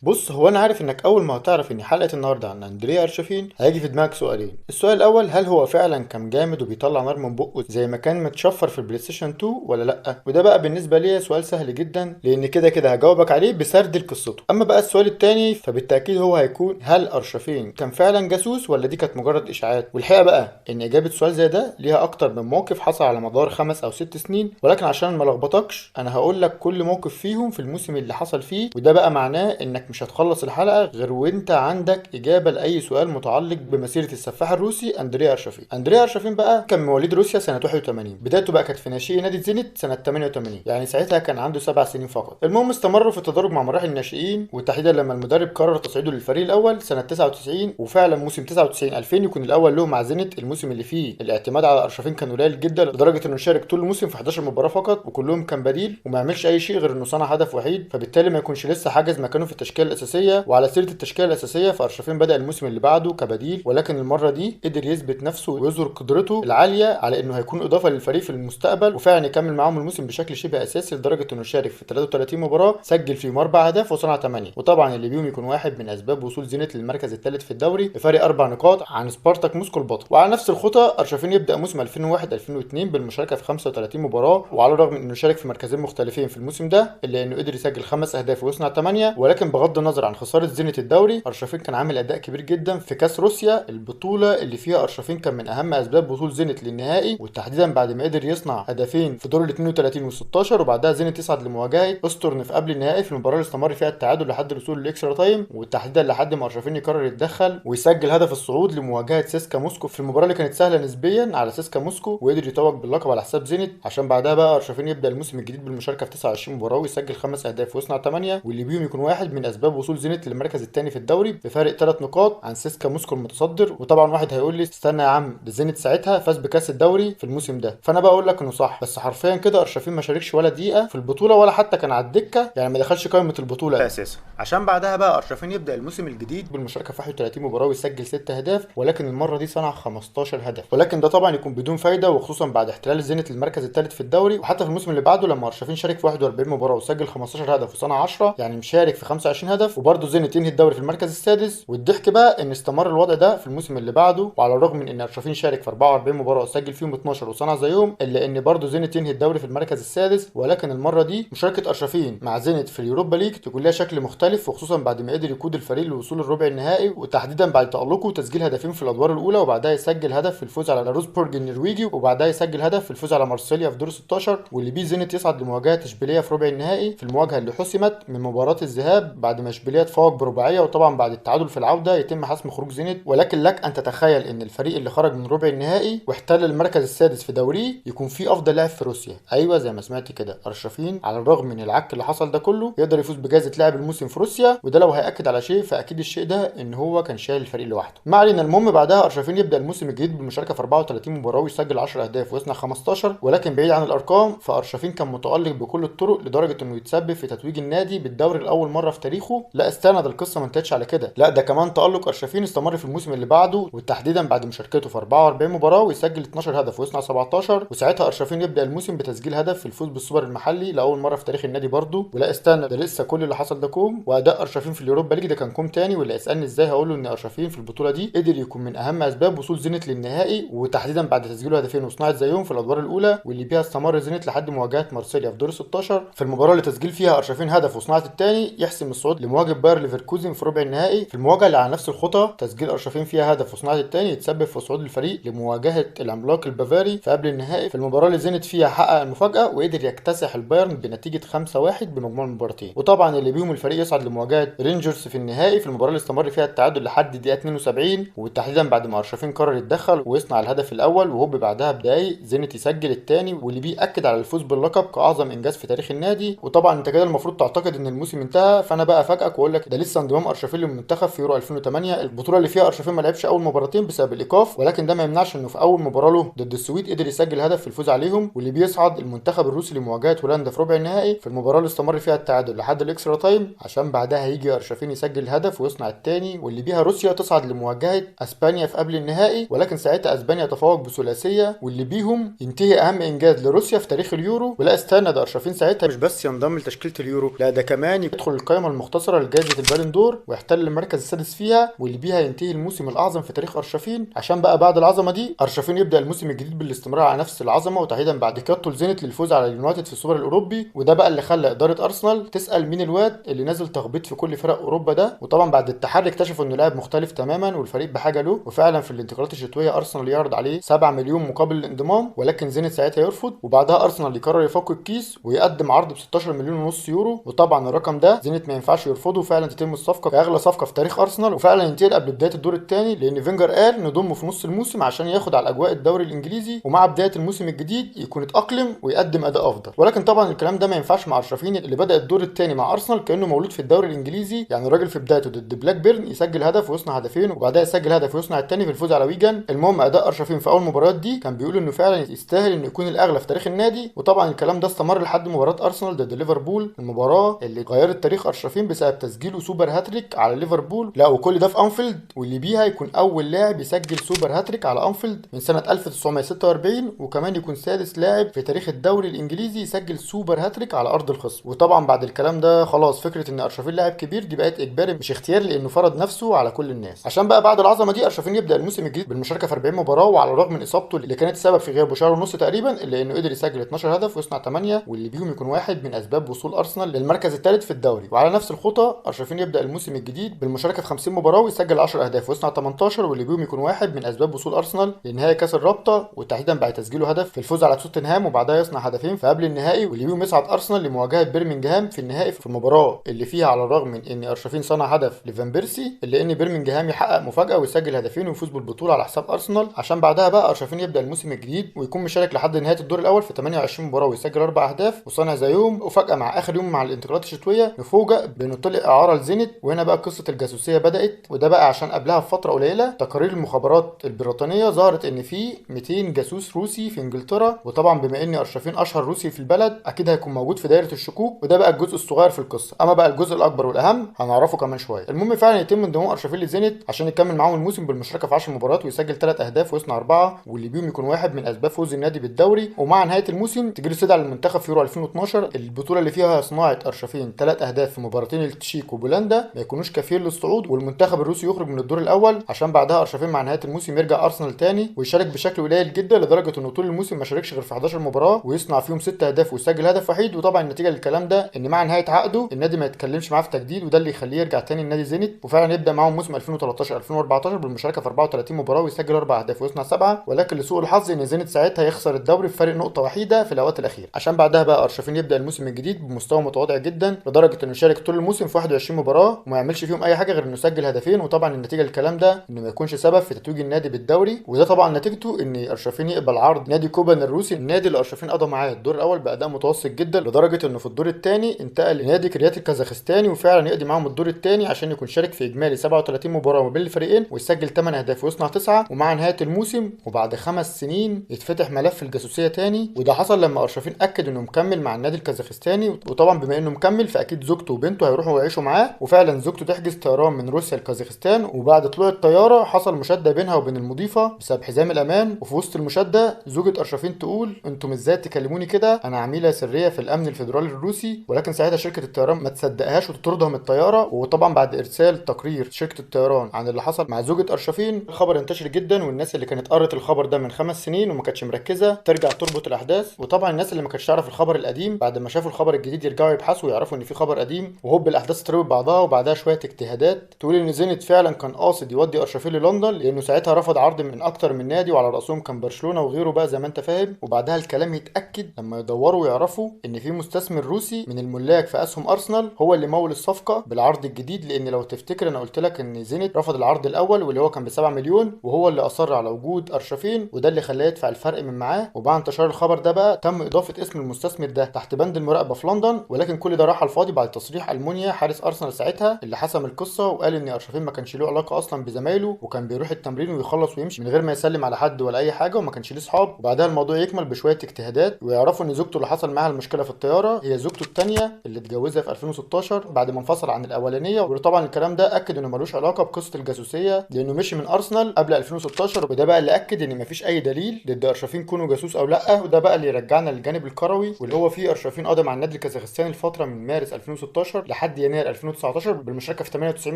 بص، هو انا عارف انك اول ما هتعرف ان حلقه النهارده عن اندريا ارشفين هيجي في دماغك سؤالين. السؤال الاول، هل هو فعلا كان جامد وبيطلع نار من بقه زي ما كان متشفر في البلاي ستيشن 2 ولا لا؟ وده بقى بالنسبه لي سؤال سهل جدا، لان كده كده هجاوبك عليه بسرد قصته. اما بقى السؤال التاني فبالتاكيد هو هيكون، هل ارشفين كان فعلا جاسوس ولا دي كانت مجرد اشاعات؟ والحقيقه بقى ان اجابه سؤال زي ده ليها اكتر من موقف حصل على مدار 5 او 6 سنين، ولكن عشان ما لخبطكش انا هقول لك كل موقف فيهم في الموسم اللي حصل فيه، وده بقى معناه انك مش هتخلص الحلقه غير وانت عندك اجابه لاي سؤال متعلق بمسيره السفاح الروسي اندريا ارشفين. اندريا ارشفين بقى كان مواليد روسيا سنه 81، بدايته بقى كانت في ناشئي نادي زينت سنه 88، يعني ساعتها كان عنده 7 سنين فقط. المهم استمروا في التدرج مع مراحل الناشئين، وتحديدا لما المدرب قرر تصعيده للفريق الاول سنه 99، وفعلا موسم 99 2000 يكون الاول له مع زينت، الموسم اللي فيه الاعتماد على ارشفين كان قليل جدا لدرجه انه شارك طول الموسم في 11 مباراه فقط، وكلهم كان بديل وما عملش اي شيء غير انه صنع هدف وحيد، فبالتالي ما يكونش لسه حاجز مكانه في التشكيله الاساسيه. وعلى سيره التشكيله الاساسيه فارشفين بدا الموسم اللي بعده كبديل، ولكن المره دي قدر يثبت نفسه ويظهر قدرته العاليه على انه هيكون اضافه للفريق في المستقبل، وفعلا يكمل معاهم الموسم بشكل شبه اساسي لدرجه انه شارك في 33 مباراه، سجل فيهم 4 اهداف وصنع 8، وطبعا اللي بيهم يكون واحد من اسباب وصول زينت للمركز الثالث في الدوري بفارق 4 نقاط عن سبارتاك موسكو البطل. وعلى نفس الخطى ارشفين يبدا موسم 2001 2002 بالمشاركه في 35 مباراه، وعلى الرغم من انه شارك في مركزين مختلفين في الموسم ده الا انه قدر يسجل 5 اهداف ويصنع 8. ولكن بغض النظر عن خساره زينت الدوري، ارشفين كان عامل اداء كبير جدا في كاس روسيا، البطوله اللي فيها ارشفين كان من اهم اسباب وصول زينت للنهائي، وتحديدا بعد ما قدر يصنع هدفين في دور ال 32 وال 16، وبعدها زينت يصعد لمواجهه استورن في قبل النهائي في المباراه اللي استمر فيها التعادل لحد الوصول للاكسترا تايم، وتحديدا لحد ما ارشفين يقرر يتدخل ويسجل هدف الصعود لمواجهه سيسكا موسكو في المباراه اللي كانت سهله نسبيا على سيسكا موسكو، وقدر يتوج باللقب على حساب زينت، عشان بعدها بقى ارشفين يبدا الموسم الجديد بالمشاركه في 29 مباراه ويسجل 5 اهداف ويصنع 8، واللي بيهم يكون واحد من اسباب وصول زينت للمركز الثاني في الدوري بفارق 3 نقاط عن سيسكا موسكو المتصدر. وطبعا واحد هيقول لي استنى يا عم، ده زينت ساعتها فاز بكاس الدوري في الموسم ده، فانا بقى اقول لك انه صح، بس حرفيا كده ارشفين ما شاركش ولا دقيقه في البطوله ولا حتى كان على الدكه، يعني ما دخلش قائمه البطوله اساسا، عشان بعدها بقى ارشفين يبدا الموسم الجديد بالمشاركه في 31 مباراه ويسجل 6 اهداف، ولكن المره دي صنع 15 هدف، ولكن ده طبعا يكون بدون فايده، وخصوصا بعد احتلال زينت المركز الثالث في الدوري. وحتى في الموسم اللي بعده لما ارشفين شارك في 41 مباراه وسجل 15 هدف وصنع 10، يعني مشارك في 25 هدف، وبرده زينت ينهي الدوري في المركز السادس. والضحك بقى ان استمر الوضع ده في الموسم اللي بعده، وعلى الرغم من ان ارشفين شارك في 44 مباراه وسجل فيهم 12 وصنع زيهم، الا ان برده زينت ينهي الدوري في المركز السادس. ولكن المره دي مشاركه ارشفين مع زينت في اليوروبا ليج تكون لها شكل مختلف، وخصوصا بعد ما قدر يقود الفريق للوصول للربع النهائي، وتحديدا بعد تالقه وتسجيل هدفين في الادوار الاولى، وبعدها يسجل هدف في الفوز على روزبورج النرويجي، وبعدها يسجل هدف في الفوز على مارسيليا في دور 16، واللي بيه زينت يصعد لمواجهه اشبيليه في ربع النهائي في المواجهه اللي حسمت من مباراه الذهاب بعد ما اشبيليه تفوق برباعيه، وطبعا بعد التعادل في العوده يتم حسم خروج زينت. ولكن لك ان تتخيل ان الفريق اللي خرج من ربع النهائي واحتل المركز السادس في دوريه يكون فيه افضل لاعب في روسيا. ايوه زي ما سمعت كده، ارشفين على الرغم من العك اللي حصل ده كله يقدر يفوز بجائزه لاعب الموسم في روسيا، وده لو هياكد على شيء فاكيد الشيء ده ان هو كان شايل الفريق لوحده. ما علينا، المهم بعدها ارشفين يبدا الموسم الجديد بالمشاركه في 34 مباراه ويسجل 10 اهداف ويصنع 15، ولكن بعيد عن الارقام فارشفين كان متالق بكل الطرق لدرجه انه يتسبب في تتويج النادي بالدوري لاول مره في تاريخه. لا استنى، ده القصه ما انتهتش على كده، لا ده كمان تالق ارشفين استمر في الموسم اللي بعده، وتحديدا بعد مشاركته في 44 مباراه ويسجل 12 هدف ويصنع 17، وساعتها ارشفين يبدا الموسم بتسجيل هدف في الفوز بالسوبر المحلي لاول مره في تاريخ النادي برضه. ولا استنى، ده لسه كل اللي حصل ده كوم، واداء ارشفين في اليوروبا ليج ده كان كوم تاني. واللي يسالني ازاي هقول له ان ارشفين في البطوله دي قدر يكون من اهم اسباب وصول زينت للنهائي، وتحديدا بعد تسجيله هدفين وصناعه زيهم في الادوار الاولى، واللي بيها استمر زينت لحد مواجهه مارسيليا في دور 16 في المباراه اللي تسجيل فيها ارشفين هدف وصناعه الثاني يحسم الصعود لمواجهه باير ليفركوزن في ربع النهائي، في المواجهه اللي على نفس الخطى تسجيل ارشفين فيها هدف وصناعه الثاني يتسبب في صعود الفريق لمواجهه العملاق البافاري في قبل النهائي، في المباراه اللي زينت فيها حقق المفاجاه وقدر يكتسح البايرن بنتيجه 5-1 بمجموع المباراتين، وطبعا اللي بيهم الفريق يصعد لمواجهه رينجرز في النهائي في المباراه اللي استمر فيها التعادل لحد الدقيقه 72، وتحديدا بعد ما ارشفين قرر يتدخل ويصنع الهدف الاول، وهوب بعدها بدقايق زينت يسجل الثاني، واللي بيأكد على الفوز باللقب كاعظم انجاز في تاريخ النادي. وطبعا انت كده المفروض تعتقد ان الموسم انتهى، فانا بقى افاجئك واقول لك ده لسه انضمام ارشفين للمنتخب في يورو 2008، البطوله اللي فيها ارشفين ما لعبش اول مباراتين بسبب الايقاف، ولكن ده ما يمنعش انه في اول مباراه له ضد السويد قدر يسجل هدف في الفوز عليهم، واللي بيصعد المنتخب الروسي لمواجهه هولندا في ربع النهائي في المباراه اللي استمر فيها التعادل لحد الاكسترا تايم، عشان بعدها هيجي ارشفين يسجل هدف ويصنع الثاني، واللي بيها روسيا تصعد لمواجهه اسبانيا في قبل النهائي، ولكن ساعتها اسبانيا تفوق بثلاثيه، واللي بيهم ينتهي اهم انجاز لروسيا في تاريخ اليورو. ولا استنى، ده ارشفين ساعتها مش بس ينضم لتشكيله اليورو، لا ده كمان يدخل القائمه المختلفه مختصره لجائزه البالون دور ويحتل المركز السادس فيها، واللي بيها ينتهي الموسم الاعظم في تاريخ ارشفين. عشان بقى بعد العظمه دي ارشفين يبدا الموسم الجديد بالاستمرار على نفس العظمه، وتحديدا بعد قيادته لزينت للفوز على اليونايتد في السوبر الاوروبي. وده بقى اللي خلى اداره ارسنال تسال مين الواد اللي نازل تخبيط في كل فرق اوروبا ده. وطبعا بعد التحري اكتشفوا انه لاعب مختلف تماما والفريق بحاجه له. وفعلا في الانتقالات الشتويه ارسنال يعرض عليه 7 مليون مقابل الانضمام، ولكن زينت ساعتها يرفض. وبعدها ارسنال يقرر يفك الكيس ويقدم عرض ب 16 مليون ونص يورو. وطبعا الرقم ده زينت ما ينفعش يرفضه، وفعلا تتم الصفقه كاغلى صفقه في تاريخ ارسنال. وفعلا ينتهي قبل بدايه الدور الثاني، لان فينجر قال نضمه في نص الموسم عشان ياخد على اجواء الدوري الانجليزي، ومع بدايه الموسم الجديد يكون اتاقلم ويقدم اداء افضل. ولكن طبعا الكلام ده ما ينفعش مع ارشفين اللي بدا الدور الثاني مع ارسنال كانه مولود في الدوري الانجليزي. يعني الراجل في بدايته ضد بلاك بيرن يسجل هدف ويصنع هدفين، وبعدها يسجل هدف ويصنع الثاني في الفوز على ويجن. المهم اداء ارشفين في اول مباريات دي كان بيقول انه فعلا يستاهل انه يكون الاغلى في تاريخ النادي. وطبعا الكلام ده استمر لحد مباراه ارسنال ضد ليفربول، المباراه اللي غيرت تاريخ ارشفين بسبب تسجيله سوبر هاتريك على ليفربول. لا وكل ده في انفيلد، واللي بيها يكون اول لاعب يسجل سوبر هاتريك على انفيلد من سنه 1946، وكمان يكون سادس لاعب في تاريخ الدوري الانجليزي يسجل سوبر هاتريك على ارض الخصم. وطبعا بعد الكلام ده خلاص فكره ان ارشفين لاعب كبير دي بقت اجباري مش اختيار، لانه فرض نفسه على كل الناس. عشان بقى بعد العظمه دي ارشفين يبدا الموسم الجديد بالمشاركه في 40 مباراه، وعلى الرغم من اصابته اللي كانت سبب في غيابه شهر ونص تقريبا، الا انه قدر يسجل 12 هدف ويصنع 8، واللي بيهم يكون واحد من اسباب وصول ارسنال للمركز الثالث في الدوري. وعلى نفس الخطى ارشفين يبدا الموسم الجديد بالمشاركه في 50 مباراه ويسجل 10 اهداف ويصنع 18، واللي بيهم يكون واحد من اسباب وصول ارسنال لنهائي كاس الرابطه، وتحديدا بعد تسجيله هدف في الفوز على توتنهام، وبعدها يصنع هدفين في قبل النهائي، واللي بيهم يصعد ارسنال لمواجهه بيرمنجهام في النهائي في المباراه اللي فيها على الرغم من ان ارشفين صنع هدف لفان بيرسي الا ان بيرمنجهام يحقق مفاجاه ويسجل هدفين ويفوز بالبطوله على حساب ارسنال. عشان بعدها بقى ارشفين يبدا الموسم الجديد ويكون مشارك لحد نهايه الدور الاول في 28 مباراه ويسجل 4 اهداف وصنع زيهم. وفجاه مع اخر يوم مع الانتقالات الشتويه نفوجئ بانه طلع اعاره لزينت، وهنا بقى قصه الجاسوسيه بدات. وده بقى عشان قبلها بفتره قليله تقارير المخابرات البريطانيه ظهرت ان في 200 جاسوس روسي في انجلترا. وطبعا بما ان ارشفين اشهر روسي في البلد اكيد هيكون موجود في دايره الشكوك، وده بقى الجزء الصغير في القصه. اما بقى الجزء الاكبر والاهم هنعرفه كمان شويه. المهم فعلا يتم انضمام ارشفين لزينت عشان يكمل معاهم الموسم بالمشاركه في 10 مباريات ويسجل 3 اهداف ويصنع 4، واللي بيهم يكون واحد من اسباب فوز النادي بالدوري. ومع نهايه الموسم تجري استدعاء للمنتخب في يورو 2012، البطوله اللي فيها صناعه ارشفين 3 اهداف في مباراتين التشيك وبولندا ما يكونوش كافيين للصعود، والمنتخب الروسي يخرج من الدور الاول. عشان بعدها ارشفين مع نهايه الموسم يرجع ارسنال تاني ويشارك بشكل قليل جدا، لدرجه انه طول الموسم ما شاركش غير في 11 مباراه ويصنع فيهم 6 اهداف ويسجل هدف وحيد. وطبعا النتيجه للكلام ده ان مع نهايه عقده النادي ما يتكلمش معاه في تجديد، وده اللي يخليه يرجع تاني النادي زينت. وفعلا يبدا معاهم موسم 2013 2014 بالمشاركه في 34 مباراه ويسجل 4 اهداف ويصنع 7، ولكن لسوء الحظ ان زينت ساعتها يخسر الدوري بفارق نقطه وحيده في الاوقات الاخيره. عشان بعدها بقى ارشفين يبدا الموسم الجديد بمستوى متواضع جدا، لدرجه انه يشارك طول الموسم في 21 مباراه وما يعملش فيهم اي حاجه غير انه يسجل هدفين. وطبعا النتيجه للكلام ده انه ما يكونش سبب في تتويج النادي بالدوري، وده طبعا نتيجته ان ارشفين يقبل عرض نادي كوبان الروسي، النادي اللي ارشفين قضى معاه الدور الاول باداء متوسط جدا، لدرجه انه في الدور الثاني انتقل لنادي كريات الكازاخستاني وفعلا يقضي معاهم الدور الثاني عشان يكون شارك في اجمالي 37 مباراه ما بين الفريقين ويسجل 8 اهداف ويصنع 9. ومع نهايه الموسم وبعد 5 سنين يتفتح ملف الجاسوسيه تاني، وده حصل لما ارشفين اكد انه مكمل مع النادي الكازاخستاني. وطبعا بما انه مكمل فاكيد زوجته وبنته هيروحوا يعيشوا معاه، وفعلا زوجته تحجز طيران من روسيا لكازاخستان، وبعد طلوع الطياره حصل مشاده بينها وبين المضيفه بسبب حزام الامان. وفي وسط المشاده زوجة ارشفين تقول انتم ازاي تكلموني كده، انا عميله سريه في الامن الفيدرالي الروسي. ولكن ساعتها شركه الطيران ما تصدقهاش وتطردها من الطياره. وطبعا بعد ارسال تقرير شركه الطيران عن اللي حصل مع زوجة ارشفين الخبر انتشر جدا، والناس اللي كانت قرت الخبر ده من 5 سنين وما كانتش مركزه ترجع تربط الاحداث. وطبعا الناس اللي ما كانتش تعرف الخبر القديم بعد ما شافوا الخبر الجديد يرجعوا يبحثوا ويعرفوا ان في خبر قديم، وهوب الاحداث تربط بعضها. وبعدها شويه اجتهادات تقول ان زينت فعلا كان قاصد يودي ارشفين للندن، لانه ساعتها رفض عرض من اكتر من نادي وعلى راسهم كان برشلونه وغيره بقى زي ما انت فاهم. وبعدها الكلام يتاكد لما يدوروا ويعرفوا ان في مستثمر روسي من الملاك في اسهم ارسنال هو اللي مول الصفقه بالعرض الجديد. لان لو تفتكر انا قلت لك ان زينت رفض العرض الاول واللي هو كان ب 7 مليون، وهو اللي اصر على وجود ارشفين، وده اللي خلاه يدفع الفرق من معاه. وبعد انتشار الخبر ده بقى تم اضافه اسم المستثمر ده تحت بند المراقبه في لندن، ولكن كل ده راح على الفاضي بعد تصريح المونيا حارس ارسنال ساعتها اللي حسم القصه وقال ان ارشفين ما كانش له علاقه اصلا بزمايله، وكان بيروح التمرين ويخلص ويمشي من غير ما يسلم على حد ولا اي حاجه، وما كانش ليه اصحاب. وبعدها الموضوع يكمل بشويه اجتهادات ويعرفوا ان زوجته اللي حصل معاها المشكله في الطياره هي زوجته الثانيه اللي اتجوزها في 2016 بعد ما انفصل عن الاولانيه. وطبعا الكلام ده اكد انه ملوش علاقه بقصه الجاسوسيه لانه مشي من ارسنال قبل 2016، وده بقى اللي اكد ان مفيش اي دليل ضد ارشفين كونه جاسوس او لا. وده بقى اللي يرجعنا للجانب الكروي واللي هو فيه ارشفين قضى مع النادي الكازاخستاني الفتره من مارس 2016 لحد يناير 2019 بالمشاركه في 98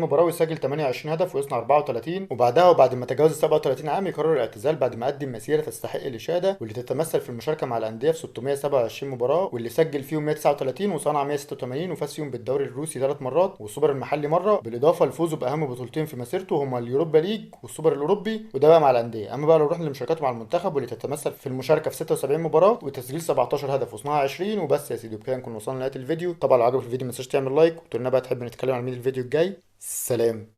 مباراه ويسجل 28 هدف ويصنع 34. وبعدها وبعد ما تجاوز 37 عام يقرر الاعتزال بعد ما قدم مسيره تستحق الاشاده، واللي تتمثل في المشاركه مع الانديه في 627 مباراه، واللي سجل فيهم 139 وصنع 186 وفاز فيهم بالدوري الروسي 3 مرات والسوبر المحلي مره، بالاضافه لفوزه باهم بطولتين في مسيرته هما اليوروبا ليج والسوبر الاوروبي، وده بقى مع الانديه. اما بقى لو رحنا لمشاركاته مع المنتخب واللي تتمثل في المشاركه في 76 مباراه وتسجيل 17 هدف وصناعه 20. وبس يا سيدي، وبكده نكون وصلنا لنهايه الفيديو. طبعا لو عجبك الفيديو ما تنساش تعمل لايك، وتقول لنا بقى تحب نتكلم عن مين الفيديو الجاي. سلام.